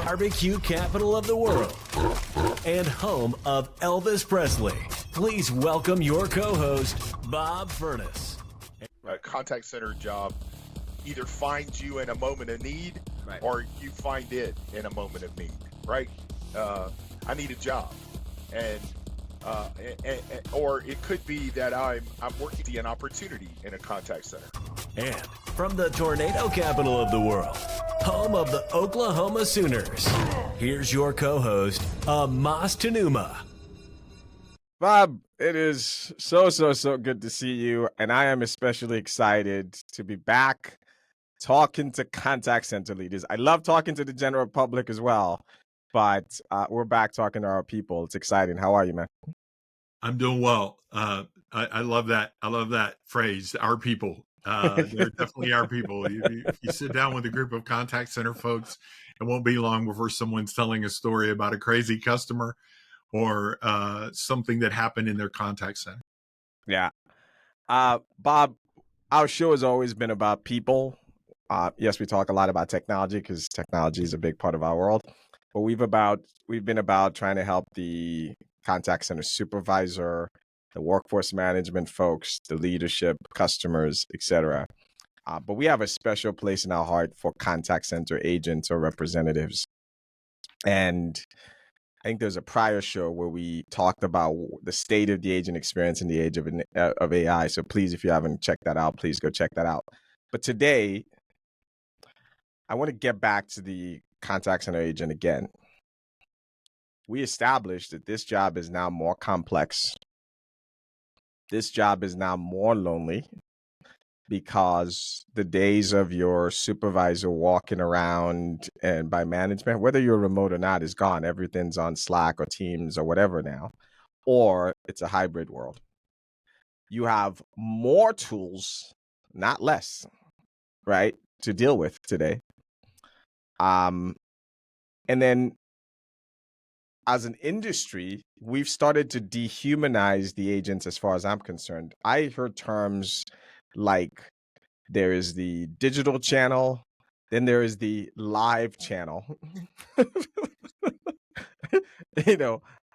barbecue capital of the world and home of Elvis Presley. Please welcome your co-host, Bob Furness. A contact center job either finds you in a moment of need, right, or you find it in a moment of need, right? I need a job, and or it could be that I'm working an opportunity in a contact center. And from the tornado capital of the world, home of the Oklahoma Sooners, here's your co-host, Amas. Bob, it is so good to see you, and I am especially excited to be back talking to contact center leaders. I love talking to the general public as well, but we're back talking to our people. It's exciting. How are you, man? I'm doing well. I love that. I love that phrase, our people. They're definitely our people. If you sit down with a group of contact center folks, it won't be long before someone's telling a story about a crazy customer or something that happened in their contact center. Yeah. Bob, our show has always been about people. Yes, we talk a lot about technology because technology is a big part of our world, but we've been about trying to help the contact center supervisor, the workforce management folks, the leadership, customers, etc. But we have a special place in our heart for contact center agents or representatives. And I think there's a prior show where we talked about the state of the agent experience in the age of AI. So please, if you haven't checked that out, please go check that out. But today, I want to get back to the contact center agent again. We established that this job is now more complex. This job is now more lonely because the days of your supervisor walking around and by management, whether you're remote or not, is gone. Everything's on Slack or Teams or whatever now, or it's a hybrid world. You have more tools, not less, right, to deal with today. And then as an industry, we've started to dehumanize the agents as far as I'm concerned. I heard terms like there is the digital channel, then there is the live channel.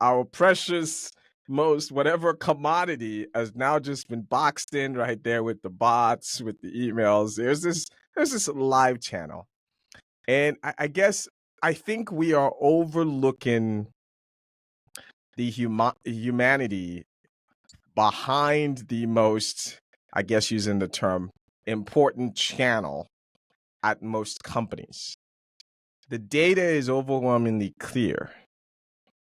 Our precious most whatever commodity has now just been boxed in right there with the bots, with the emails. There's this live channel. And I think we are overlooking the humanity behind the most, I guess using the term, important channel at most companies. The data is overwhelmingly clear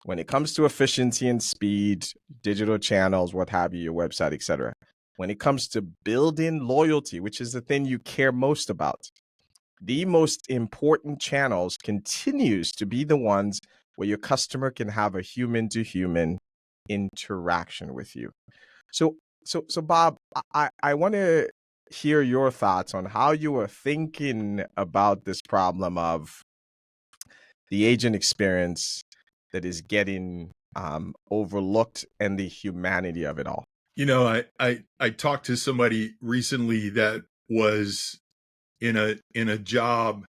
when it comes to efficiency and speed, digital channels, what have you, your website, etc. When it comes to building loyalty, which is the thing you care most about, the most important channels continues to be the ones where your customer can have a human-to-human interaction with you. So Bob, I want to hear your thoughts on how you are thinking about this problem of the agent experience that is getting overlooked and the humanity of it all. I talked to somebody recently that was in a job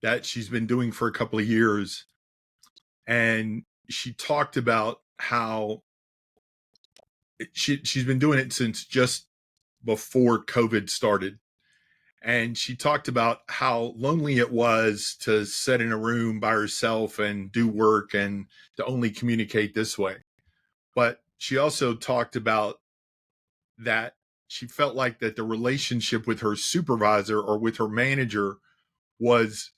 that she's been doing for a couple of years. And she talked about how she's been doing it since just before COVID started. And she talked about how lonely it was to sit in a room by herself and do work and to only communicate this way. But she also talked about that she felt like that the relationship with her supervisor or with her manager was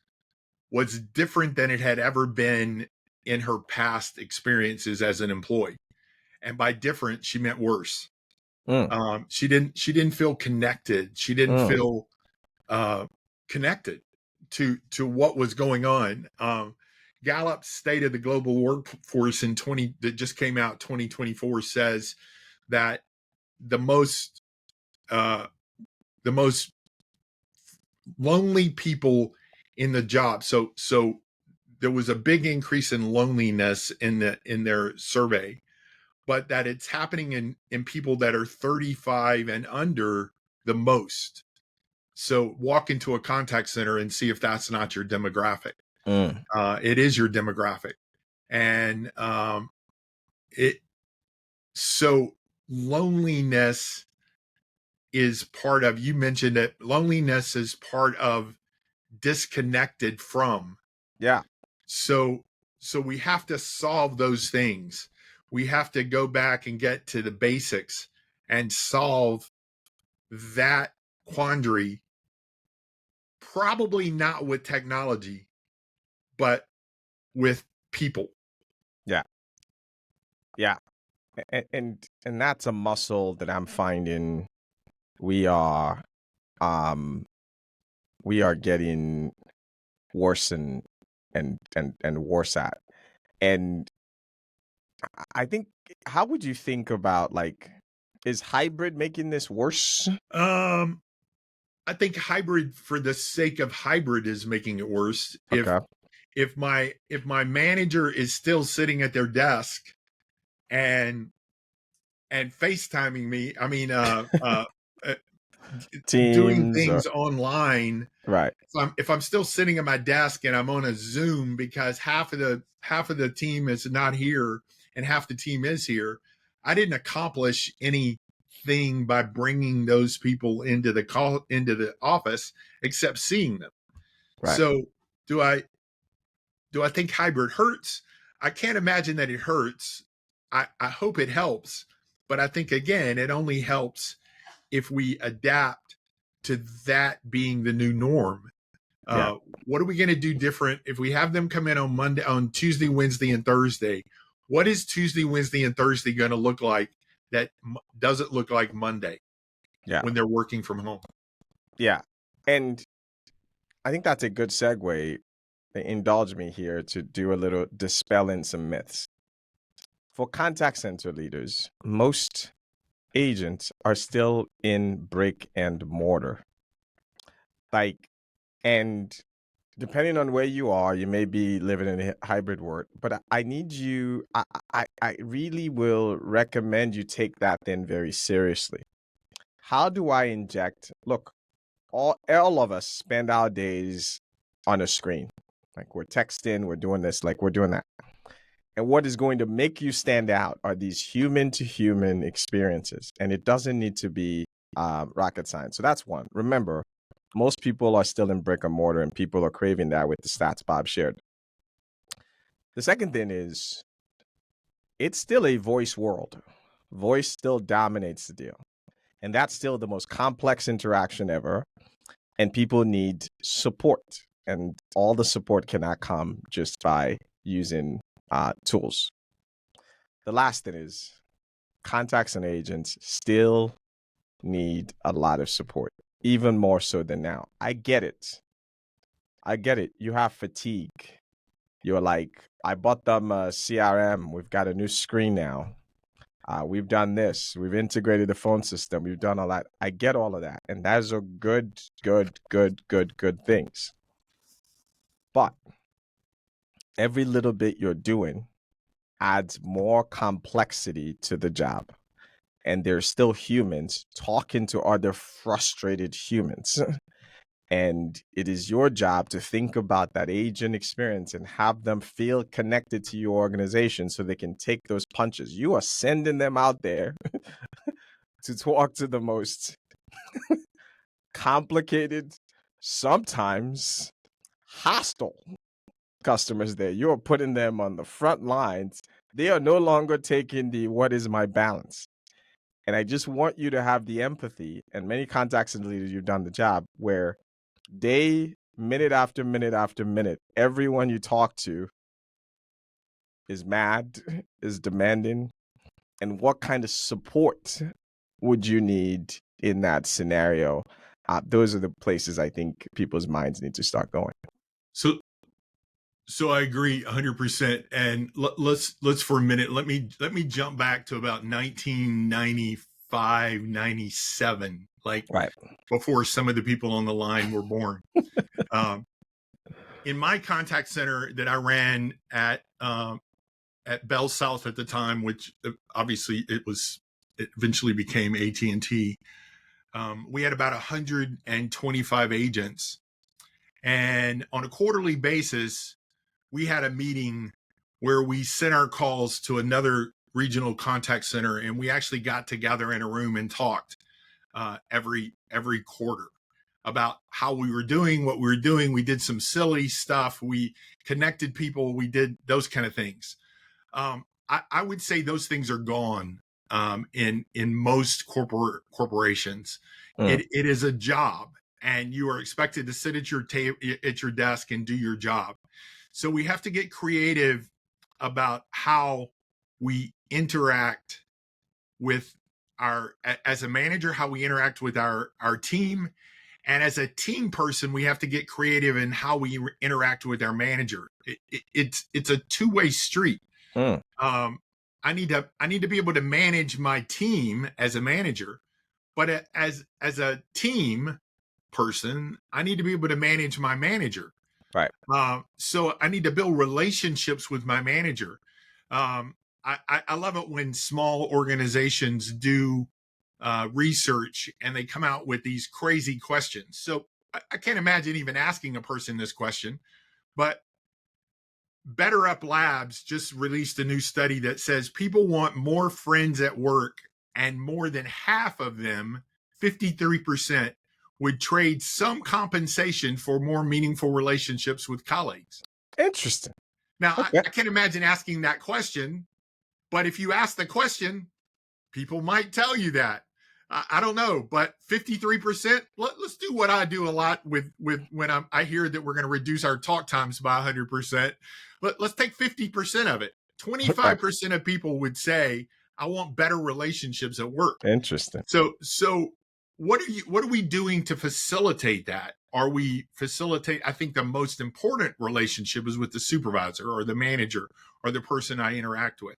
different than it had ever been in her past experiences as an employee. And by different, she meant worse. She didn't feel connected. She didn't feel connected to what was going on. Gallup's State of the Global Workforce that just came out 2024 says that the most lonely people in the job. So there was a big increase in loneliness in their survey, but that it's happening in people that are 35 and under the most. So walk into a contact center and see if that's not your demographic. Mm. It is your demographic. And it so loneliness is part of, you mentioned that loneliness is part of disconnected from. Yeah. So we have to solve those things. We have to go back and get to the basics and solve that quandary, probably not with technology, but with people. Yeah. Yeah. And that's a muscle that I'm finding we are um we are getting worse and worse at. And I think, how would you think about, like, is hybrid making this worse? I think hybrid, for the sake of hybrid, is making it worse. Okay. If my manager is still sitting at their desk and FaceTiming me, I mean, doing Teams or things online. right. If I'm still sitting at my desk and I'm on a Zoom because half of the team is not here and half the team is here, I didn't accomplish anything by bringing those people into the office except seeing them. Right. So do I think hybrid hurts? I can't imagine that it hurts. I hope it helps, but I think, again, it only helps if we adapt to that being the new norm. Yeah. What are we going to do different if we have them come in on Tuesday, Wednesday, and Thursday? What is Tuesday, Wednesday, and Thursday going to look like that doesn't look like Monday Yeah. when they're working from home? Yeah. And I think that's a good segue. Indulge me here to do a little dispelling some myths. For contact center leaders, most agents are still in brick and mortar. Like, and depending on where you are, you may be living in a hybrid world, but I need you, I really will recommend you take that thing very seriously. How do I inject? Look, all of us spend our days on a screen. Like, we're texting, we're doing this, like, we're doing that. And what is going to make you stand out are these human to human experiences. And it doesn't need to be rocket science. So that's one. Remember, most people are still in brick and mortar, and people are craving that with the stats Bob shared. The second thing is, it's still a voice world. Voice still dominates the deal. And that's still the most complex interaction ever. And people need support. And all the support cannot come just by using tools. The last thing is, contacts and agents still need a lot of support, even more so than now. I get it. You have fatigue. You're like, I bought them a CRM. We've got a new screen now. We've done this. We've integrated the phone system. We've done all that. I get all of that. And those are good things. But every little bit you're doing adds more complexity to the job. And there's still humans talking to other frustrated humans. And it is your job to think about that agent experience and have them feel connected to your organization so they can take those punches. You are sending them out there to talk to the most complicated, sometimes hostile customers there. You're putting them on the front lines. They are no longer taking the what is my balance. And I just want you to have the empathy, and many contact center leaders, you've done the job, where minute after minute after minute, everyone you talk to is mad, is demanding. And what kind of support would you need in that scenario? Those are the places I think people's minds need to start going. So I agree 100%. And let's for a minute, let me jump back to about 1995, 97, like Right. before some of the people on the line were born. In my contact center that I ran at Bell South at the time, which obviously it eventually became AT&T. We had about 125 agents, And on a quarterly basis, we had a meeting where we sent our calls to another regional contact center, and we actually got together in a room and talked every quarter about how we were doing, what we were doing. We did some silly stuff. We connected people. We did those kind of things. I would say those things are gone in most corporations. It is a job, and you are expected to sit at your desk and do your job. So we have to get creative about how we interact with as a manager, how we interact with our team. And as a team person, we have to get creative in how we interact with our manager. It's a two-way street. I need to be able to manage my team as a manager, but as a team person, I need to be able to manage my manager. Right. So I need to build relationships with my manager. I love it when small organizations do research and they come out with these crazy questions. So I can't imagine even asking a person this question, but Better Up Labs just released a new study that says people want more friends at work, and more than half of them, 53%, would trade some compensation for more meaningful relationships with colleagues. Interesting. Now, Okay. I can't imagine asking that question, but if you ask the question, people might tell you that. I don't know, but 53%. Let's do what I do a lot with when I hear that we're going to reduce our talk times by 100%. Let's take 50% of it. 25% of people would say, "I want better relationships at work." Interesting. So what are we doing to facilitate that? I think the most important relationship is with the supervisor or the manager or the person I interact with.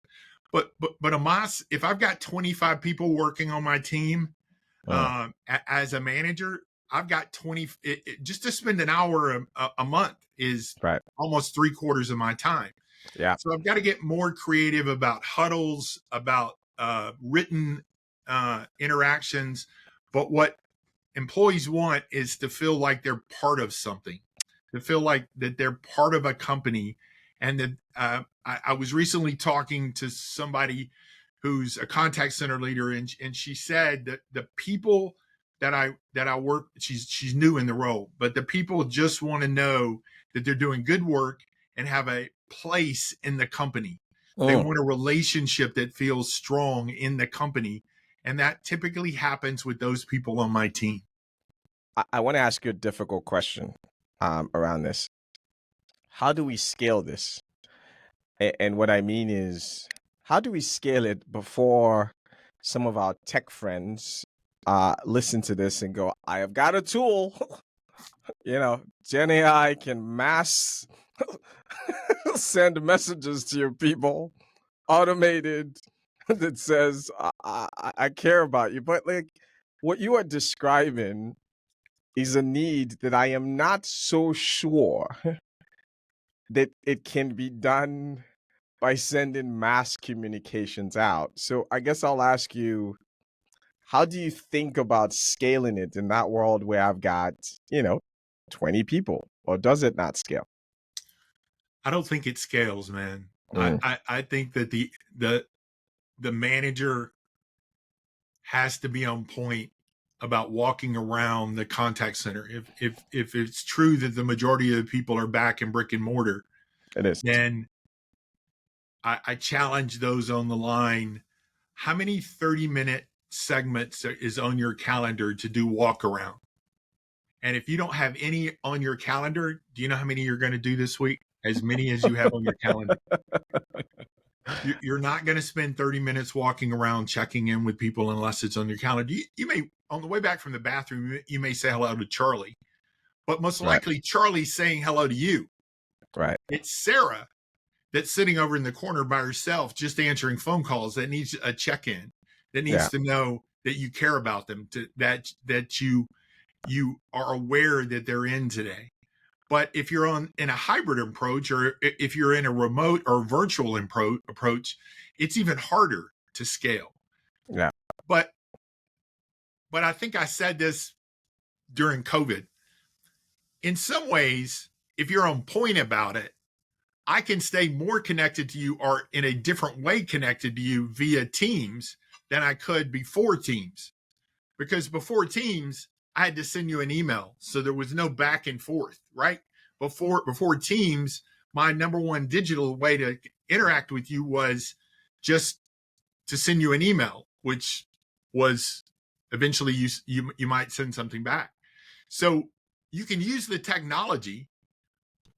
But Amas, if I've got 25 people working on my team as a manager, I've got 20. Just to spend an hour a month is almost 3/4 of my time. Yeah. So I've got to get more creative about huddles, about written interactions. But what employees want is to feel like they're part of something, to feel like that they're part of a company. And that I was recently talking to somebody who's a contact center leader, and she said that the people that I work, she's new in the role, but the people just want to know that they're doing good work and have a place in the company. They want a relationship that feels strong in the company, and that typically happens with those people on my team. I want to ask you a difficult question around this. How do we scale this? And what I mean is, how do we scale it before some of our tech friends listen to this and go, I have got a tool. Gen AI can mass send messages to your people, automated, that says, I care about you. But like what you are describing is a need that I am not so sure that it can be done by sending mass communications out. So I guess I'll ask you, how do you think about scaling it in that world where I've got, 20 people, or does it not scale? I don't think it scales, man. I think that the manager has to be on point about walking around the contact center. If it's true that the majority of the people are back in brick and mortar, It is. then I challenge those on the line. How many 30-minute segments is on your calendar to do walk around? And if you don't have any on your calendar, do you know how many you're going to do this week? As many as you have on your calendar. You're not going to spend 30 minutes walking around checking in with people unless it's on your calendar. You may, on the way back from the bathroom, you may say hello to Charlie, but most likely Charlie's saying hello to you. Right. It's Sarah that's sitting over in the corner by herself, just answering phone calls, that needs a check-in, that needs to know that you care about them, that you are aware that they're in today. But if you're in a hybrid approach, or if you're in a remote or virtual approach, it's even harder to scale. Yeah. But I think I said this during COVID. in some ways, if you're on point about it, I can stay more connected to you or in a different way connected to you via Teams than I could before Teams. Because before Teams, I had to send you an email. So there was no back and forth, right? Before Teams, my number one digital way to interact with you was just to send you an email, which was eventually you might send something back. So you can use the technology,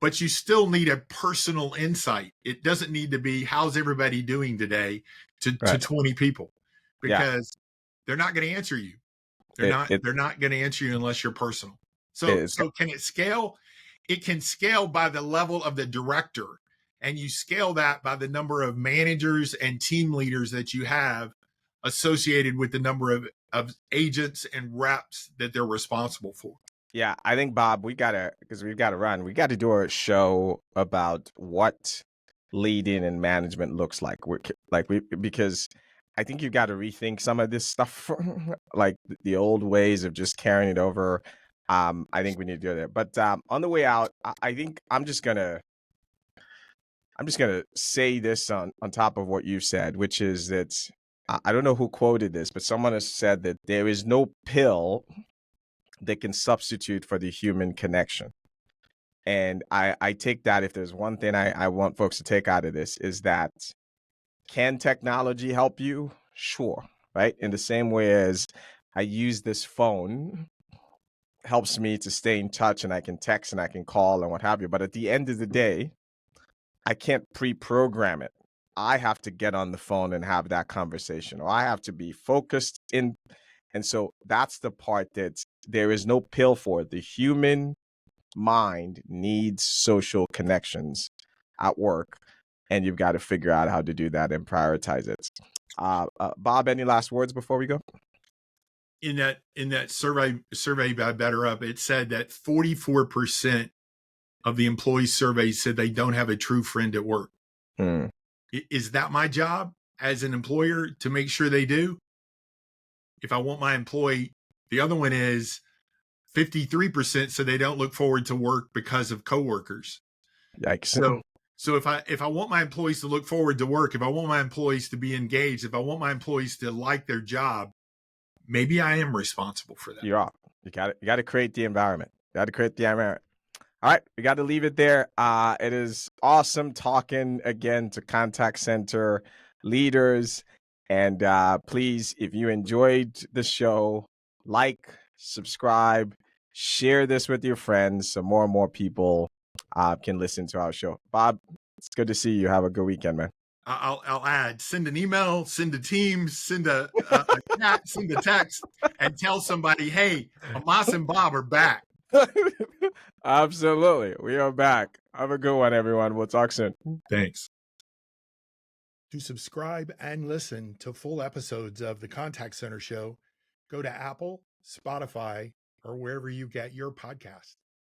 but you still need a personal insight. It doesn't need to be how's everybody doing today to Right. 20 people, Yeah. because they're not going to answer you. It They're not going to answer you unless you're personal. So is. can it scale? It can scale by the level of the director, and you scale that by the number of managers and team leaders that you have associated with the number of agents and reps that they're responsible for. Yeah, I think Bob, because we've got to run. We got to do a show about what leading and management looks like. Because I think you got to rethink some of this stuff, like the old ways of just carrying it over. I think we need to do that. But on the way out, I think I'm just gonna say this on top of what you said, which is that I don't know who quoted this, but someone has said that there is no pill that can substitute for the human connection. And I take that, if there's one thing I want folks to take out of this, is that can technology help you? Sure. Right. In the same way as I use this phone, helps me to stay in touch, and I can text and I can call and what have you. But at the end of the day, I can't pre-program it. I have to get on the phone and have that conversation, or I have to be focused in. And so that's the part that there is no pill for. The human mind needs social connections at work, and you've got to figure out how to do that and prioritize it. Bob, any last words before we go? In that survey by Better Up, it said that 44% of the employees surveyed said they don't have a true friend at work. Is that my job as an employer to make sure they do? If I want my employee, the other one is 53% so they don't look forward to work because of coworkers. Yikes. So if I want my employees to look forward to work, if I want my employees to be engaged, if I want my employees to like their job, maybe I am responsible for that. You are. You got to create the environment. You got to create the environment. All right, we got to leave it there. It is awesome talking again to contact center leaders. And please, if you enjoyed the show, like, subscribe, share this with your friends so more and more people can listen to our show. Bob, it's good to see you. Have a good weekend, man. I'll add, send an email, send a Teams, send a chat, send a text, and tell somebody, hey, Amas and Bob are back. Absolutely. We are back. Have a good one, everyone. We'll talk soon. Thanks. To subscribe and listen to full episodes of the Contact Center Show, go to Apple, Spotify, or wherever you get your podcast.